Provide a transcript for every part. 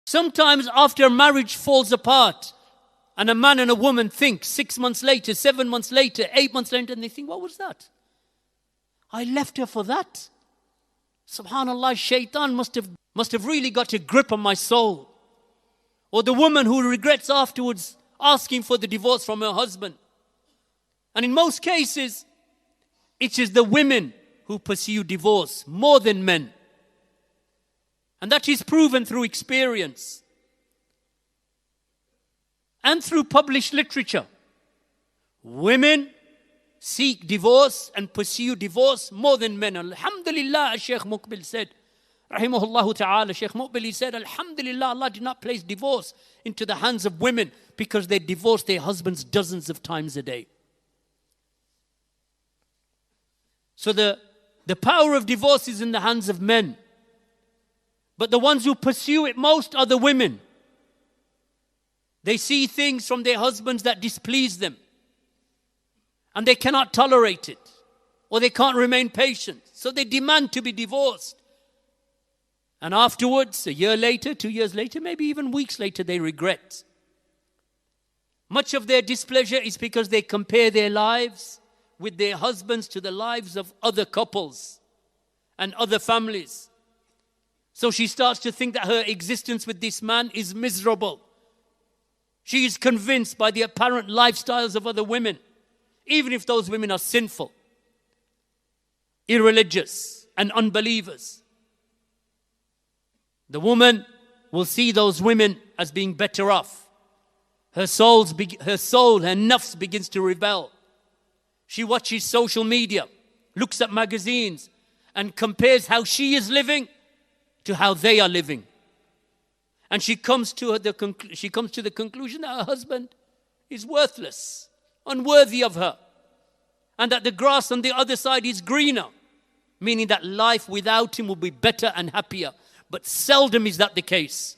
Sometimes after a marriage falls apart, and a man and a woman think 6 months later, 7 months later, 8 months later, and they think, what was that? I left her for that. Subhanallah, shaitan must have really got a grip on my soul. Or the woman who regrets afterwards asking for the divorce from her husband. And in most cases, it is the women who pursue divorce more than men. And that is proven through experience and through published literature. Women seek divorce and pursue divorce more than men. Alhamdulillah, as Shaykh Muqbil said, rahimahullah ta'ala, Shaykh Muqbil, he said, Alhamdulillah, Allah did not place divorce into the hands of women because they divorce their husbands dozens of times a day. So the power of divorce is in the hands of men. But the ones who pursue it most are the women. They see things from their husbands that displease them. And they cannot tolerate it. Or they can't remain patient. So they demand to be divorced. And afterwards, a year later, 2 years later, maybe even weeks later, they regret. Much of their displeasure is because they compare their lives with their husbands to the lives of other couples and other families. So she starts to think that her existence with this man is miserable. She is convinced by the apparent lifestyles of other women, even if those women are sinful, irreligious, and unbelievers. The woman will see those women as being better off. Her soul, her nafs begins to rebel. She watches social media, looks at magazines, and compares how she is living to how they are living. And she comes to the conclusion that her husband is worthless, unworthy of her, and that the grass on the other side is greener, meaning that life without him will be better and happier. But seldom is that the case.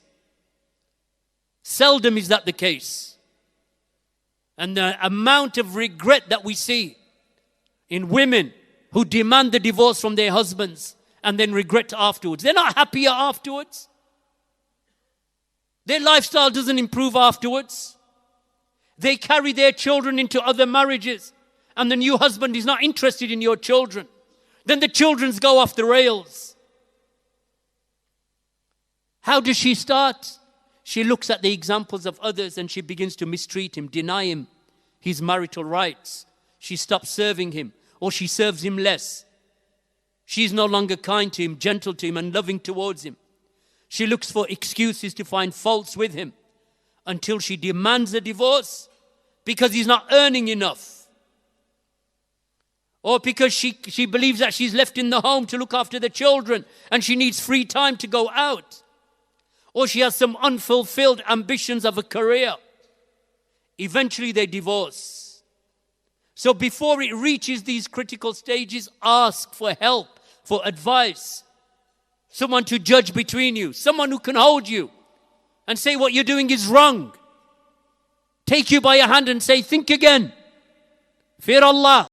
Seldom is that the case. And the amount of regret that we see in women who demand the divorce from their husbands and then regret afterwards. They're not happier afterwards. Their lifestyle doesn't improve afterwards. They carry their children into other marriages, and the new husband is not interested in your children. Then the children go off the rails. How does she start? She looks at the examples of others and she begins to mistreat him, deny him his marital rights. She stops serving him, or she serves him less. She's no longer kind to him, gentle to him, and loving towards him. She looks for excuses to find faults with him until she demands a divorce because he's not earning enough. Or because she believes that she's left in the home to look after the children and she needs free time to go out. Or she has some unfulfilled ambitions of a career. Eventually they divorce. So before it reaches these critical stages, ask for help, for advice. Someone to judge between you. Someone who can hold you and say what you're doing is wrong. Take you by your hand and say, think again. Fear Allah.